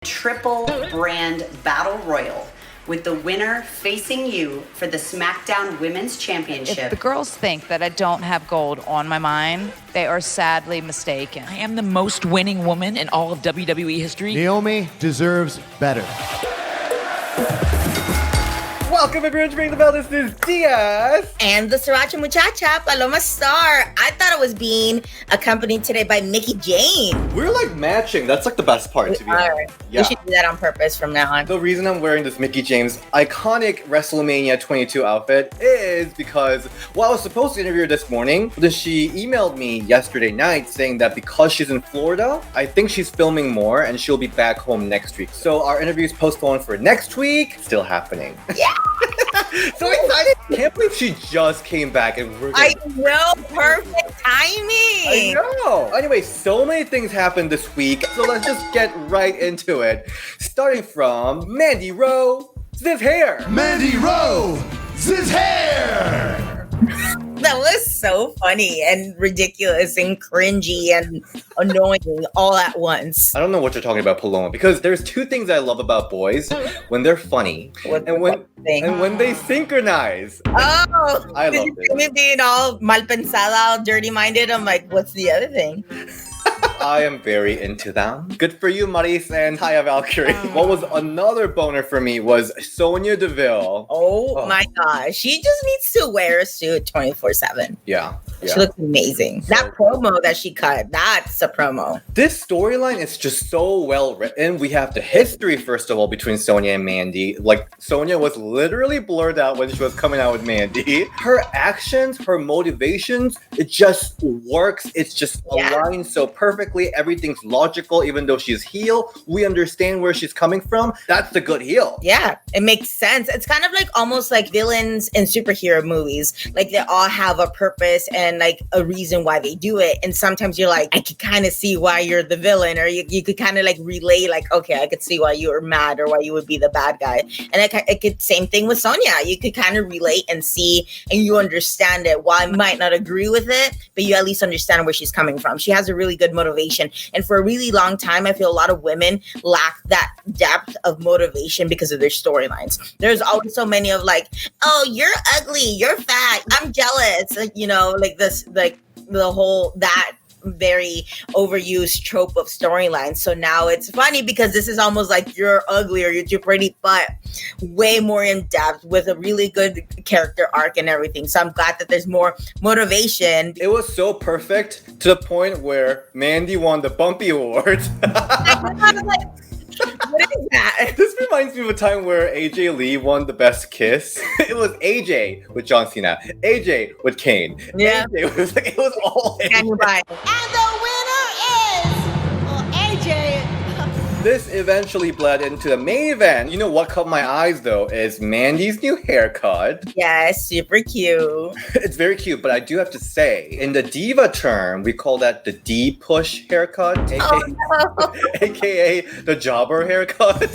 triple brand battle royal with the winner facing you for the SmackDown Women's Championship. If the girls think that I don't have gold on my mind, they are sadly mistaken. I am the most winning woman in all of WWE history. Naomi deserves better. Welcome everyone to Ring the Bell. This is Diaz. And the Sriracha Muchacha, Paloma Star. I thought it was being accompanied today by Mickie James. We're like matching. That's like the best part, to be honest. Yeah. We should do that on purpose from now on. The reason I'm wearing this Mickie James iconic WrestleMania 22 outfit is because, well, I was supposed to interview her this morning, but then she emailed me yesterday night saying that because she's in Florida, I think she's filming more and she'll be back home next week. So our interview is postponed for next week. Still happening. Yeah. So excited! Can't believe she just came back and we're I know, perfect timing. I know. Anyway, so many things happened this week, so let's just get right into it. Starting from Mandy Rose, this hair. Mandy Rose, this hair. That was so funny and ridiculous and cringy and annoying all at once. I don't know what you're talking about, Paloma, because there's two things I love about boys: when they're funny and when they synchronize. Oh, I love it. Me being all mal pensada, all dirty-minded. I'm like, what's the other thing? I am very into them. Good for you, Maris and Taya Valkyrie. What was another boner for me was Sonya Deville. Oh my gosh. She just needs to wear a suit 24/7. Yeah. She looks amazing. That promo that she cut, that's a promo. This storyline is just so well written. We have the history, first of all, between Sonya and Mandy. Like, Sonya was literally blurred out when she was coming out with Mandy. Her actions, her motivations, it just works. It's just aligned so perfectly. Everything's logical, even though she's heel. We understand where she's coming from. That's the good heel. Yeah, it makes sense. It's kind of like almost like villains in superhero movies. Like, they all have a purpose and like a reason why they do it. And sometimes you're like, I could kind of see why you're the villain, or you could kind of like relay like, okay, I could see why you were mad or why you would be the bad guy. And it could, same thing with Sonya. You could kind of relate and see, and you understand it. While I might not agree with it, but you at least understand where she's coming from. She has a really good motivation. And for a really long time, I feel a lot of women lack that depth of motivation because of their storylines. There's always so many of like, oh, you're ugly, you're fat, I'm jealous, you know, like this, like the whole, that very overused trope of storylines. So now it's funny because this is almost like you're ugly or you're too pretty, but way more in depth with a really good character arc and everything. So I'm glad that there's more motivation. It was so perfect to the point where Mandy won the Bumpy Award. I was like, what is that? This reminds me of a time where AJ Lee won the best kiss. It was AJ with John Cena, AJ with Kane. Yeah. AJ was like, it was all AJ. And the winner is AJ. This eventually bled into the main event. You know what caught my eyes though is Mandy's new haircut. Yes, super cute. It's very cute, but I do have to say, in the diva term, we call that the D push haircut, aka the jobber haircut.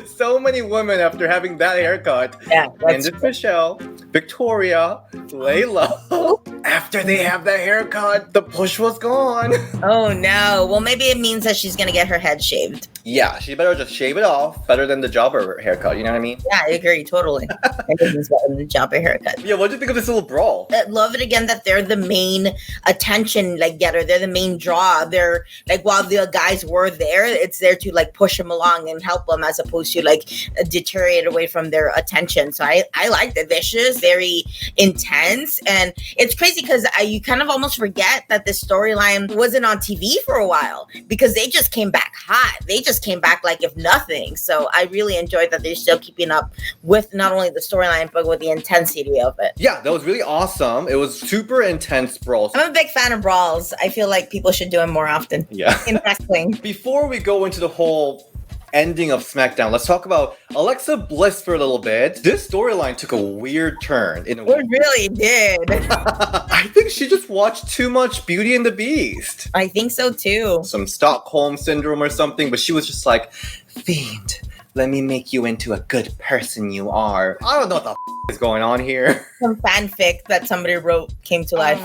So many women after having that haircut, Candice Michelle, Victoria, Layla, after they have that haircut, the push was gone. Oh no. Well, maybe it means that she's gonna get her head shaved. Yeah, she better just shave it off. Better than the jobber haircut, you know what I mean? Yeah, I agree, totally. Everything's better than the jobber haircut. Yeah, what do you think of this little brawl? I love it again that they're the main attention like getter. They're the main draw. They're like, while the guys were there, it's there to like push them along and help them as opposed to like deteriorate away from their attention. So I like the vicious, very intense. And it's crazy because you kind of almost forget that this storyline wasn't on TV for a while because they just came back hot. They just came back like if nothing. So I really enjoyed that they're still keeping up with not only the storyline but with the intensity of it. Yeah, that was really awesome. It was super intense brawls. I'm a big fan of brawls. I feel like people should do them more often. Yeah. In wrestling. Before we go into the whole ending of SmackDown, let's talk about Alexa Bliss for a little bit. This storyline took a weird turn. It really did. I think she just watched too much Beauty and the Beast. I think so too. Some Stockholm syndrome or something, but she was just like, Fiend, let me make you into a good person you are. I don't know what the is going on here. Some fanfic that somebody wrote came to life.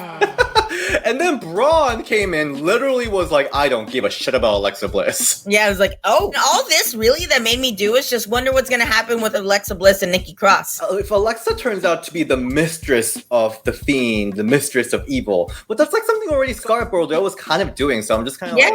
And And then Braun came in, literally was like, I don't give a shit about Alexa Bliss. Yeah, I was like, oh, all this really that made me do is just wonder what's going to happen with Alexa Bliss and Nikki Cross. If Alexa turns out to be the mistress of the Fiend, the mistress of evil, but that's like something already Scarlet Bordeaux was kind of doing, so I'm just kind of like...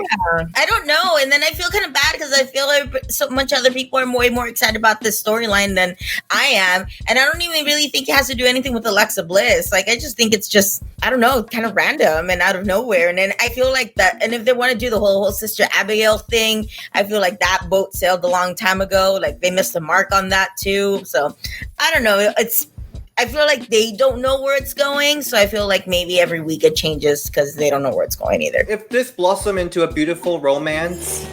I don't know. And then I feel kind of bad because I feel like so much other people are way more excited about this storyline than I am. And I don't even really think it has to do anything with Alexa Bliss. Like, I just think it's just, I don't know, kind of random and out of nowhere. And then I feel like that, and if they want to do the whole Sister Abigail thing, I feel like that boat sailed a long time ago. Like, they missed the mark on that too. So, I don't know. I feel like they don't know where it's going, so I feel like maybe every week it changes because they don't know where it's going either. If this blossomed into a beautiful romance,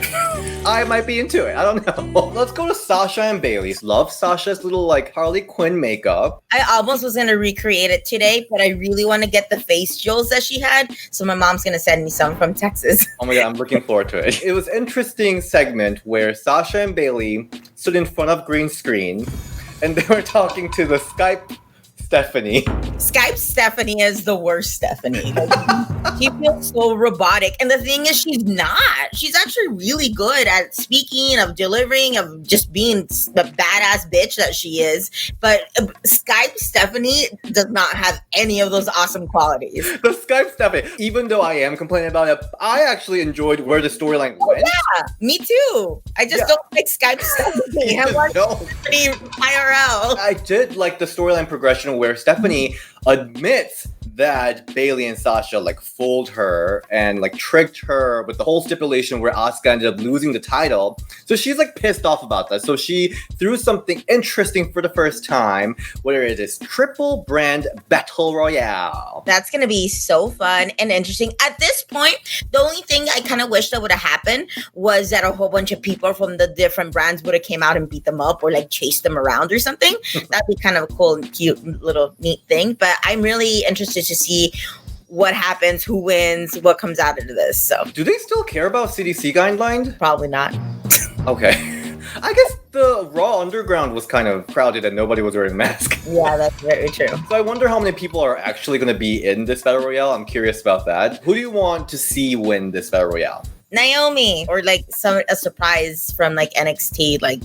I might be into it. I don't know. Let's go to Sasha and Bayley. Love Sasha's little like Harley Quinn makeup. I almost was going to recreate it today, but I really want to get the face jewels that she had, so my mom's going to send me some from Texas. Oh my god, I'm looking forward to it. It was an interesting segment where Sasha and Bayley stood in front of green screen and they were talking to the Skype Stephanie. Skype Stephanie is the worst Stephanie. Like, she feels so robotic. And the thing is, she's not. She's actually really good at speaking, of delivering, of just being the badass bitch that she is. But Skype Stephanie does not have any of those awesome qualities. The Skype Stephanie, even though I am complaining about it, I actually enjoyed where the storyline went. Yeah, me too. I just don't like Skype Stephanie. I want Stephanie IRL. I did like the storyline progression where Stephanie admits that Bayley and Sasha like fooled her and like tricked her with the whole stipulation where Asuka ended up losing the title. So she's like pissed off about that. So she threw something interesting for the first time, where it is triple brand battle royale. That's going to be so fun and interesting. At this point, the only thing I kind of wish that would have happened was that a whole bunch of people from the different brands would have came out and beat them up or like chased them around or something. That'd be kind of a cool and cute little neat thing. But I'm really interested to see what happens, who wins, what comes out of this. So, do they still care about CDC guidelines? Probably not. Okay. I guess the Raw Underground was kind of crowded and nobody was wearing masks. Yeah, that's very true. So I wonder how many people are actually going to be in this Battle Royale. I'm curious about that. Who do you want to see win this Battle Royale? Naomi, or like a surprise from like NXT, like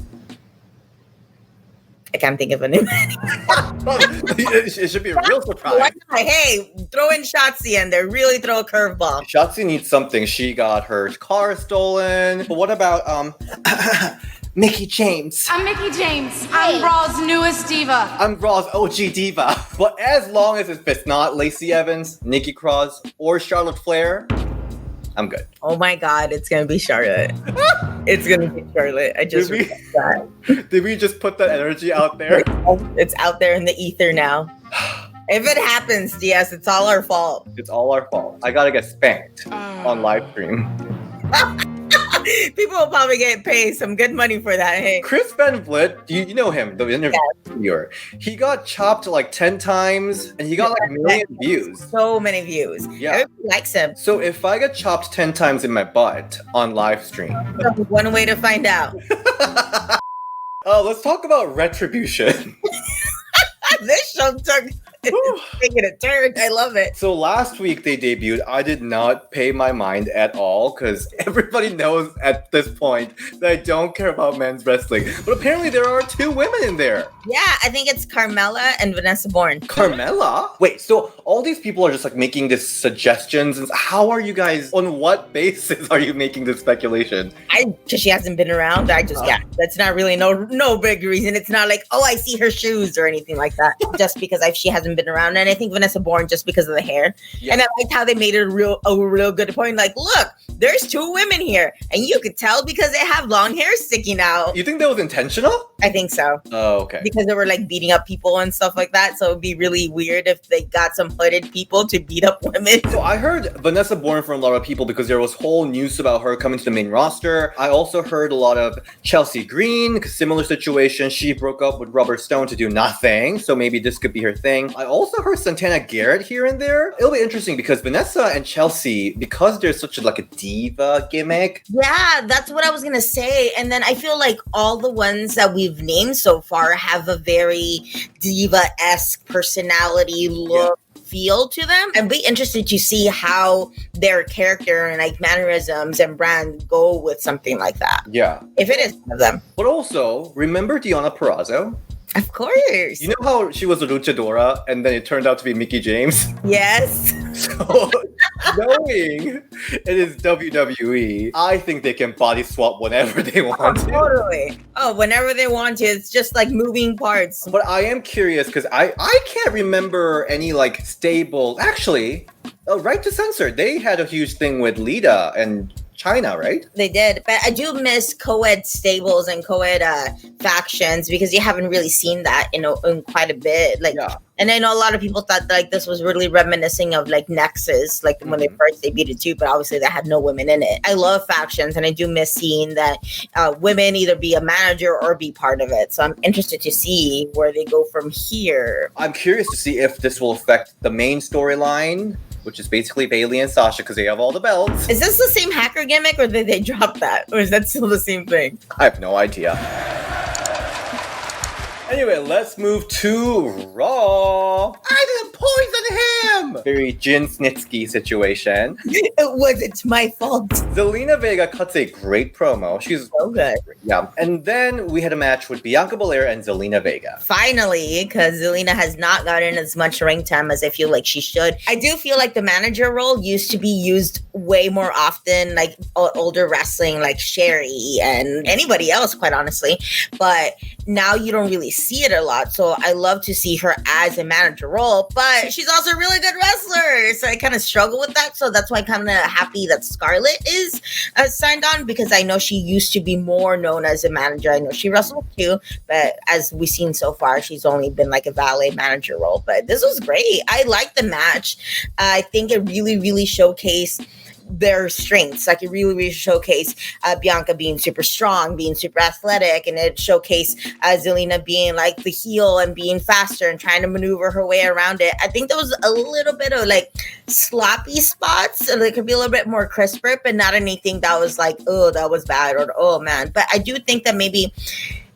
I can't think of a name. It should be a real surprise. Hey, throw in Shotzi in there. Really throw a curveball. Shotzi needs something. She got her car stolen. But what about Mickie James? I'm Mickie James. I'm Raw's newest diva. I'm Raw's OG diva. But as long as it's not Lacey Evans, Nikki Cross, or Charlotte Flair, I'm good. Oh my God, it's gonna be Charlotte. It's gonna be Charlotte. I just did we just put that energy out there? It's out there in the ether now. If it happens, DS, it's all our fault. It's all our fault. I gotta get spanked on live stream. People will probably get paid some good money for that. Hey, Chris Van Vliet, you know him, the interviewer. He got chopped like 10 times and he got like a million views. So many views. Yeah. Everybody likes him. So if I get chopped 10 times in my butt on live stream. That's one way to find out. Let's talk about Retribution. This show took taking a turn. I love it. So last week they debuted. I did not pay my mind at all because everybody knows at this point that I don't care about men's wrestling. But apparently there are 2 women in there. Yeah, I think it's Carmella and Vanessa Bourne. Carmella? Wait, so all these people are just like making these suggestions. And how are you guys, on what basis are you making this speculation? Because she hasn't been around. That's not really no big reason. It's not like, oh, I see her shoes or anything like that. Just because she hasn't been around. And I think Vanessa Bourne just because of the hair. Yeah. And I liked how they made it a real good point. Like, look, there's 2 women here. And you could tell because they have long hair sticking out. You think that was intentional? I think so. Oh, okay. Because they were like beating up people and stuff like that. So it'd be really weird if they got some hooded people to beat up women. So I heard Vanessa Bourne from a lot of people because there was whole news about her coming to the main roster. I also heard a lot of Chelsea Green, similar situation. She broke up with Robert Stone to do nothing. So maybe this could be her thing. I also heard Santana Garrett here and there. It'll be interesting because Vanessa and Chelsea, because there's such a diva gimmick. Yeah, that's what I was going to say. And then I feel like all the ones that we've named so far have a very diva-esque personality look. Yeah. feel to them. I'd be interested to see how their character and like mannerisms and brand go with something like that. Yeah. If it is one of them. But also, remember Deonna Purrazzo? Of course. You know how she was a luchadora and then it turned out to be Mickie James? Yes. So, knowing it is WWE, I think they can body swap whenever they want to. Totally. Oh, whenever they want to. It's just like moving parts. But I am curious because I can't remember any like stable. Actually, Right to Censor, they had a huge thing with Lita and China, right? They did, but I do miss co-ed stables and co-ed factions because you haven't really seen that in quite a bit. Like, Yeah. And I know a lot of people thought like this was really reminiscing of like Nexus, like when they first debuted too, but obviously they had no women in it. I love factions, and I do miss seeing that women either be a manager or be part of it. So I'm interested to see where they go from here. I'm curious to see if this will affect the main storyline, which is basically Bayley and Sasha because they have all the belts. Is this the same hacker gimmick, or did they drop that, or is that still the same thing? I have no idea. Anyway, let's move to Raw. I didn't poison him! Very Jin Snitsky situation. It's my fault. Zelina Vega cuts a great promo. She's So good. Yeah. And then we had a match with Bianca Belair and Zelina Vega. Finally, because Zelina has not gotten as much ring time as I feel like she should. I do feel like the manager role used to be used way more often, like older wrestling, like Sherry and anybody else, quite honestly. But now you don't really see it a lot. So I love to see her as a manager role, but she's also a really good wrestler. So I kind of struggle with that. So that's why I'm kind of happy that Scarlett is signed on, because I know she used to be more known as a manager. I know she wrestled too, but as we've seen so far, she's only been like a valet manager role. But this was great. I liked the match. I think it really, really showcased their strengths. Like it really, really showcased Bianca being super strong, being super athletic, and it showcased Zelina being like the heel and being faster and trying to maneuver her way around it. I think there was a little bit of like sloppy spots, and it could be a little bit more crisper, but not anything that was like, oh, that was bad, or oh man. But I do think that maybe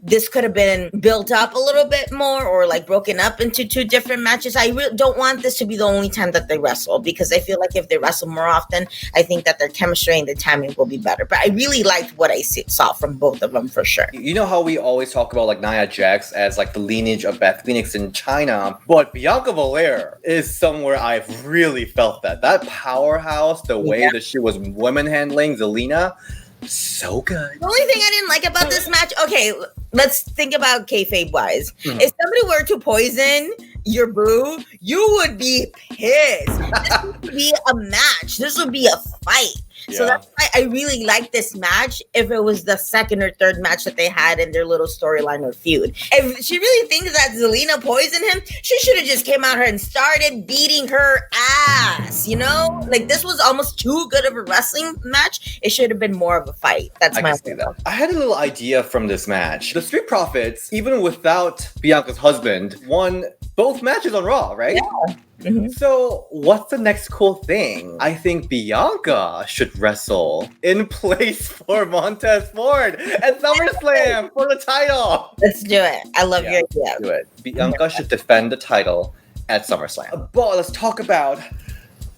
this could have been built up a little bit more, or like broken up into two different matches. I really don't want this to be the only time that they wrestle, because I feel like if they wrestle more often, I think that their chemistry and the timing will be better. But I really liked what I saw from both of them for sure. You know how we always talk about like Nia Jax as like the lineage of Beth Phoenix in China, but Bianca Belair is somewhere I've really felt that powerhouse, the way that she was women handling Zelina. So good. The only thing I didn't like about this match, okay, let's think about kayfabe wise. If somebody were to poison your boo, you would be pissed. This would be a match. This would be a fight. So that's why I really like this match. If it was the second or third match that they had in their little storyline or feud. If she really thinks that Zelina poisoned him, she should have just came out here and started beating her ass, you know? Like, this was almost too good of a wrestling match. It should have been more of a fight. That's my opinion. I had a little idea from this match. The Street Profits, even without Bianca's husband, won both matches on Raw, right? Yeah. Mm-hmm. So, what's the next cool thing? I think Bianca should wrestle in place for Montez Ford at SummerSlam for the title. Let's do it. I love your idea. Do it. Bianca should defend the title at SummerSlam. But let's talk about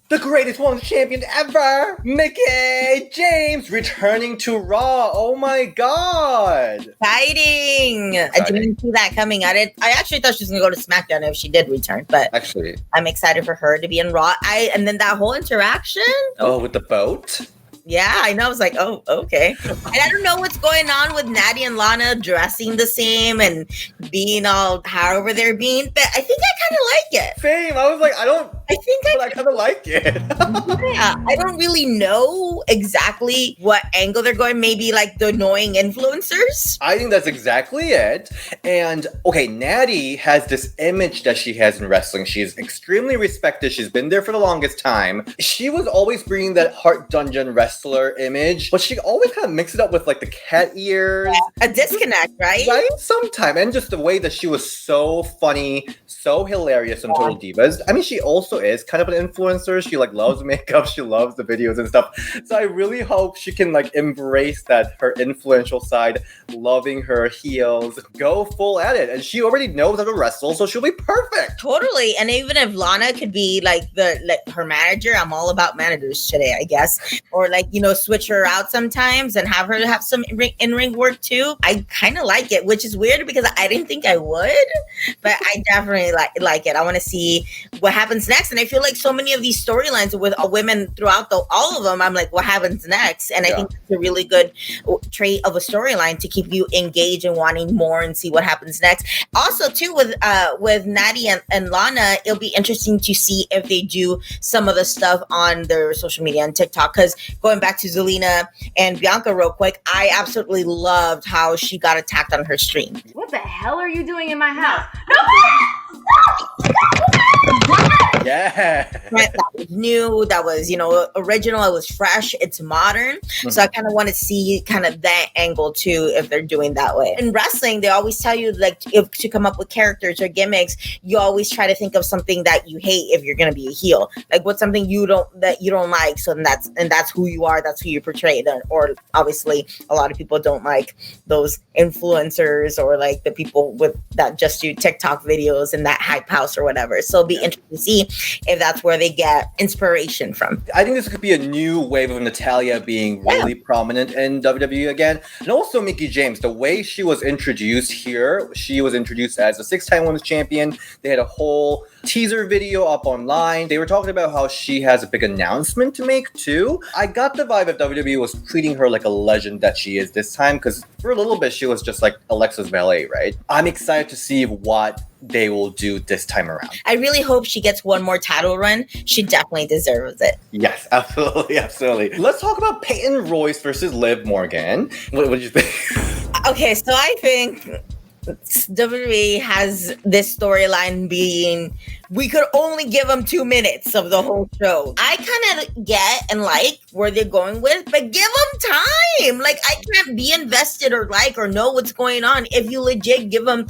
the greatest women's champion ever, Mickie James, returning to Raw. Oh my God. Exciting. I didn't see that coming. I actually thought she was going to go to SmackDown if she did return, but actually, I'm excited for her to be in Raw. And then that whole interaction. Oh, with the boat? Yeah, I know. I was like, oh, okay. And I don't know what's going on with Natalya and Lana dressing the same and being all however they're being, but I think I kind of like it. Same. I was like, I kind of like it. Yeah, I don't really know exactly what angle they're going. Maybe like the annoying influencers. I think that's exactly it. And okay, Natty has this image that she has in wrestling. She's extremely respected. She's been there for the longest time. She was always bringing that Heart Dungeon wrestler image, but she always kind of mixed it up with like the cat ears. A disconnect, right? Right? Sometime. And just the way that she was so funny, so hilarious on Total Divas. I mean, she also also is kind of an influencer. She like loves makeup, she loves the videos and stuff. So I really hope she can like embrace that, her influential side, loving her heels, go full at it. And she already knows how to wrestle, so she'll be perfect. Totally. And even if Lana could be like her manager, I'm all about managers today, I guess. Or like, switch her out sometimes and have her have some in-ring work too. I kind of like it, which is weird because I didn't think I would, but I definitely like it. I want to see what happens next. And I feel like so many of these storylines with women throughout all of them, I'm like, what happens next? And I think it's a really good trait of a storyline to keep you engaged and wanting more and see what happens next. Also, too, with Natty and Lana, it'll be interesting to see if they do some of the stuff on their social media and TikTok. Because going back to Zelina and Bianca real quick, I absolutely loved how she got attacked on her stream. What the hell are you doing in my house? Yeah. That was new, that was, original, it was fresh, it's modern. Mm-hmm. So I kind of want to see kind of that angle too, if they're doing that way. In wrestling, they always tell you like if to come up with characters or gimmicks, you always try to think of something that you hate if you're going to be a heel. Like what's something you don't like, so that's who you are, that's who you portray. Or obviously a lot of people don't like those influencers or like the people with that just do TikTok videos and that hype house or whatever. So it'll be interesting to see if that's where they get inspiration from. I think this could be a new wave of Natalya being really prominent in WWE again. And also Mickie James, the way she was introduced here, she was introduced as a 6-time women's champion. They had a whole teaser video up online. They were talking about how she has a big announcement to make too. I got the vibe that WWE was treating her like a legend that she is this time, because for a little bit she was just like Alexa's valet, right? I'm excited to see what they will do this time around. I really hope she gets one more title run. She definitely deserves it. Yes, absolutely, absolutely. Let's talk about Peyton Royce versus Liv Morgan. What did you think? Okay, so I think WWE has this storyline being, we could only give them 2 minutes of the whole show. I kind of get and like where they're going with, but give them time. Like, I can't be invested or like or know what's going on if you legit give them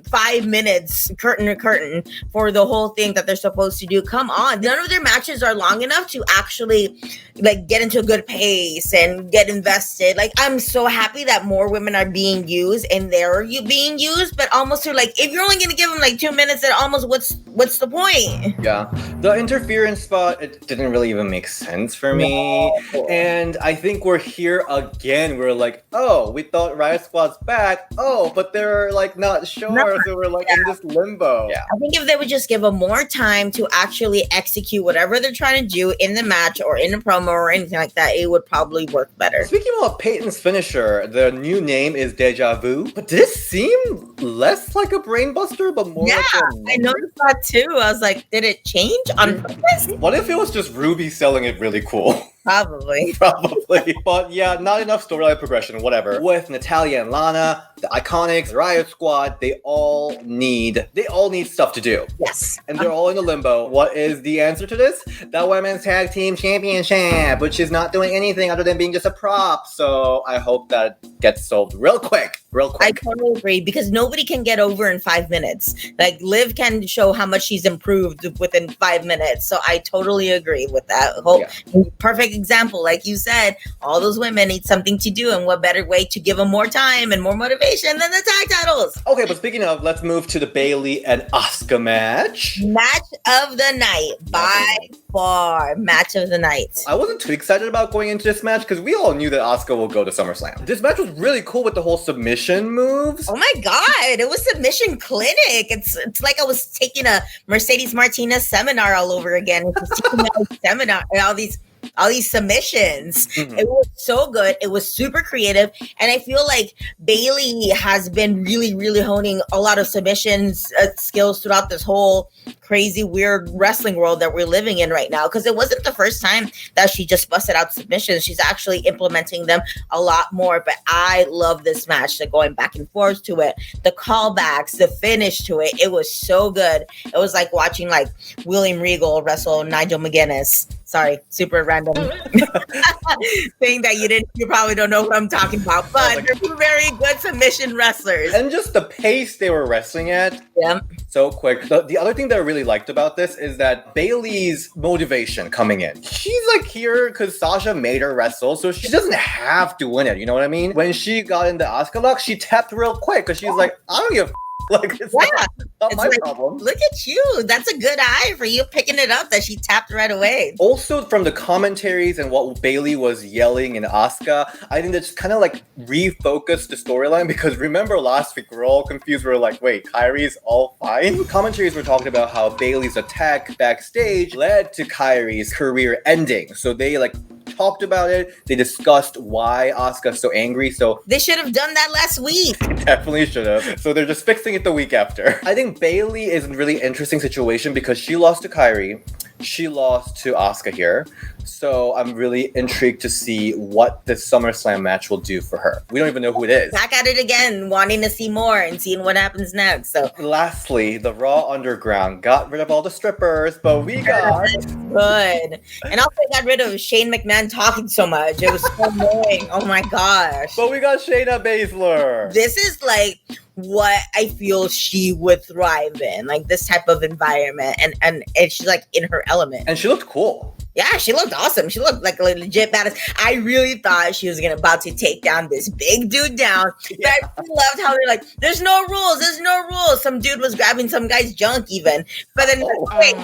5 minutes, curtain to curtain, for the whole thing that they're supposed to do. Come on. None of their matches are long enough to actually like get into a good pace and get invested. Like, I'm so happy that more women are being used and they're being used, but almost to like, if you're only going to give them like 2 minutes, then almost what's the point? Yeah. The interference spot, it didn't really even make sense for me. No. And I think we're here again. We're like, oh, we thought Riott Squad's back. Oh, but they're like not sure. So we're like in this limbo. Yeah. I think if they would just give them more time to actually execute whatever they're trying to do in the match or in a promo or anything like that, it would probably work better. Speaking about Peyton's finisher, the new name is Deja Vu. But did it seem less like a brainbuster, but more like I noticed that too. I was like, did it change on purpose? What if it was just Ruby selling it really cool? Probably. But yeah, not enough storyline progression, whatever. With Natalya and Lana, the Iconics, the Riott Squad, they all need stuff to do. Yes. And they're all in a limbo. What is the answer to this? The Women's Tag Team Championship, which is not doing anything other than being just a prop. So I hope that gets solved real quick. I totally agree, because nobody can get over in 5 minutes. Like, Liv can show how much she's improved within 5 minutes. So I totally agree with that. Perfect example. Like you said, all those women need something to do, and what better way to give them more time and more motivation than the tag titles? Okay, but speaking of, let's move to the Bayley and Asuka match. Match of the night. By far, match of the night. I wasn't too excited about going into this match because we all knew that Asuka will go to SummerSlam. This match was really cool with the whole submission moves. Oh my god, it was submission clinic. It's like I was taking a Mercedes Martinez seminar all over again. It was taking a seminar and all these submissions. Mm-hmm. It was so good. It was super creative. And I feel like Bayley has been really, really honing a lot of submissions skills throughout this whole crazy, weird wrestling world that we're living in right now. Because it wasn't the first time that she just busted out submissions. She's actually implementing them a lot more. But I love this match. Like, going back and forth to it, the callbacks, the finish to it. It was so good. It was like watching like William Regal wrestle Nigel McGuinness. Sorry, super random thing that you probably don't know what I'm talking about, but they're two very good submission wrestlers. And just the pace they were wrestling at, so quick. The other thing that I really liked about this is that Bayley's motivation coming in. She's like here because Sasha made her wrestle, so she doesn't have to win it. You know what I mean? When she got into Asuka lock, she tapped real quick because she's like, I don't give a like, it's not my problem. Look at you. That's a good eye for you picking it up that she tapped right away. Also, from the commentaries and what Bayley was yelling in Asuka, I think that just kind of like refocused the storyline because remember last week, we're all confused. We're like, wait, Kyrie's all fine? Commentaries were talking about how Bayley's attack backstage led to Kyrie's career ending. So they like talked about it. They discussed why Asuka's so angry. So they should have done that last week. Definitely should have. So they're just fixing it the week after. I think Bayley is in a really interesting situation because she lost to Kyrie. She lost to Asuka here. So I'm really intrigued to see what this SummerSlam match will do for her. We don't even know who it is. Back at it again, wanting to see more and seeing what happens next. So lastly, the Raw Underground got rid of all the strippers, but we got good. And also got rid of Shane McMahon talking so much. It was so annoying. Oh my gosh. But we got Shayna Baszler. This is like what I feel she would thrive in, like this type of environment, and she's like in her element. And she looked cool. Yeah, she looked awesome. She looked like a legit badass. I really thought she was about to take down this big dude down. Yeah. But I loved how they're like, there's no rules. There's no rules. Some dude was grabbing some guy's junk even. But then, wait,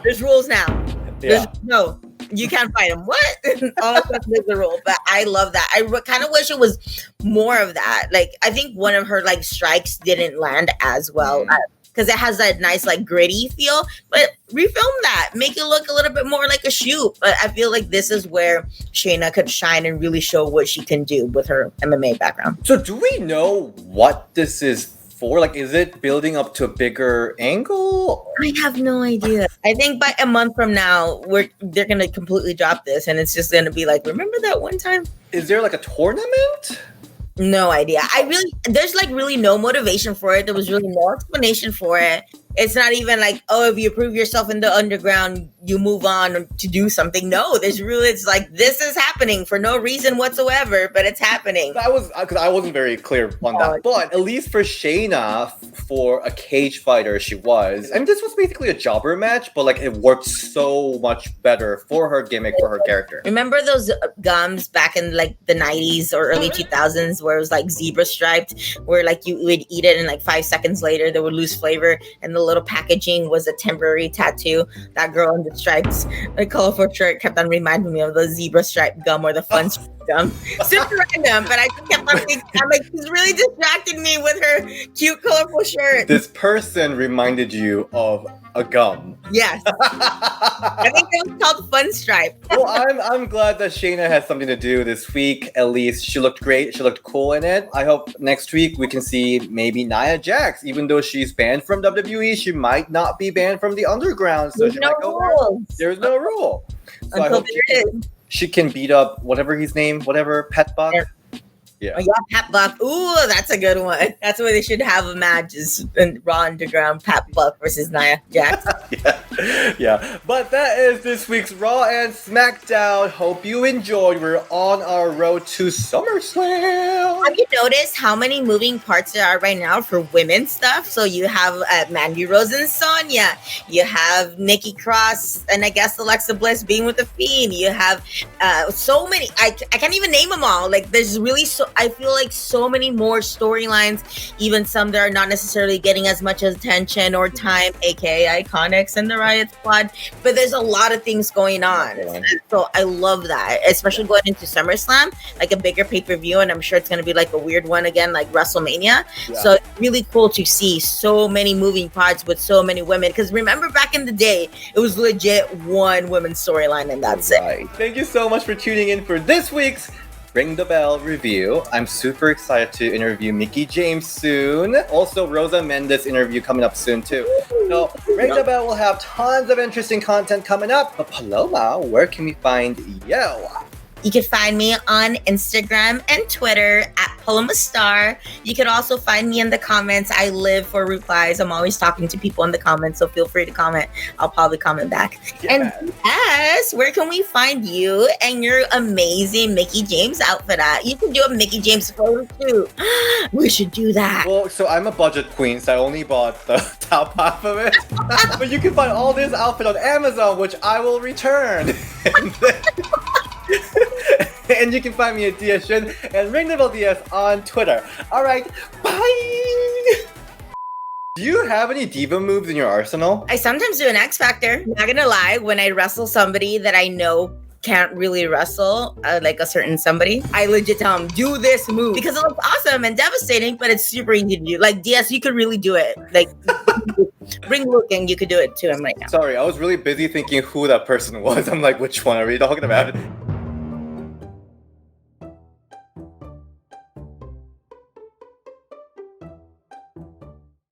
there's rules now. Yeah. No, you can't fight him. What? All of a sudden there's a rule. But I love that. I kind of wish it was more of that. Like, I think one of her like strikes didn't land as well. Because it has that nice, like, gritty feel. But refilm that. Make it look a little bit more like a shoot. But I feel like this is where Shayna could shine and really show what she can do with her MMA background. So do we know what this is for? Like, is it building up to a bigger angle? I have no idea. I think by a month from now, they're going to completely drop this. And it's just going to be like, remember that one time? Is there, like, a tournament? No idea. There's like really no motivation for it. There was really no explanation for it. It's not even like, oh, if you prove yourself in the underground, you move on to do something. No, it's like, this is happening for no reason whatsoever, but it's happening. Because I wasn't very clear on that. But at least for Shayna, for a cage fighter she was, and this was basically a jobber match, but like it worked so much better for her gimmick, for her character. Remember those gums back in like the 90s or early 2000s where it was like zebra striped, where like you would eat it and like 5 seconds later they would lose flavor, and the little packaging was a temporary tattoo? That girl in the stripes, the colorful shirt, kept on reminding me of the zebra stripe gum or the fun gum. Super random, but I just kept on thinking, I'm like, she's really distracting me with her cute, colorful shirt. This person reminded you of a gum. Yes. I think it was called Fun Stripe. Well, I'm glad that Shayna has something to do this week. At least she looked great. She looked cool in it. I hope next week we can see maybe Nia Jax. Even though she's banned from WWE, she might not be banned from the underground. So There's she no might go rules. there. There's no rule. So Until I hope there is. she can beat up whatever his name, whatever, Petbuck. Yeah. Oh, yeah, Pat Buck. Ooh, that's a good one. That's where they should have a match, is in Raw Underground, Pat Buck versus Nia Jax. Yeah. But that is this week's Raw and SmackDown. Hope you enjoyed. We're on our road to SummerSlam. Have you noticed how many moving parts there are right now for women's stuff? So you have Mandy Rose and Sonya. You have Nikki Cross and I guess Alexa Bliss being with the Fiend. You have so many. I can't even name them all. Like, there's really I feel like so many more storylines, even some that are not necessarily getting as much attention or time, a.k.a. Iconics and the Riott Squad. But there's a lot of things going on. So I love that, especially going into SummerSlam, like a bigger pay-per-view. And I'm sure it's going to be like a weird one again, like WrestleMania. Yeah. So it's really cool to see so many moving parts with so many women. Because remember back in the day, it was legit one women's storyline and that's it. Thank you so much for tuning in for this week's Ring the Bell review. I'm super excited to interview Mickie James soon. Also, Rosa Mendes interview coming up soon too. So, Ring the Bell will have tons of interesting content coming up. But Paloma, where can we find you? You can find me on Instagram and Twitter at PullumAStar. You can also find me in the comments. I live for replies. I'm always talking to people in the comments, so feel free to comment. I'll probably comment back. Yeah. And yes, where can we find you and your amazing Mickie James outfit at? You can do a Mickie James photo shoot. We should do that. Well, so I'm a budget queen, so I only bought the top half of it. But you can find all this outfit on Amazon, which I will return. And you can find me at DShin and RingDevilleDS on Twitter. Alright, bye! Do you have any diva moves in your arsenal? I sometimes do an X Factor. Not gonna lie, when I wrestle somebody that I know can't really wrestle, like a certain somebody, I legit tell them, do this move. Because it looks awesome and devastating, but it's super easy to do. Like, DS, you could really do it. Like, ring looking, you could do it to him right now. Sorry, I was really busy thinking who that person was. I'm like, which one are we talking about?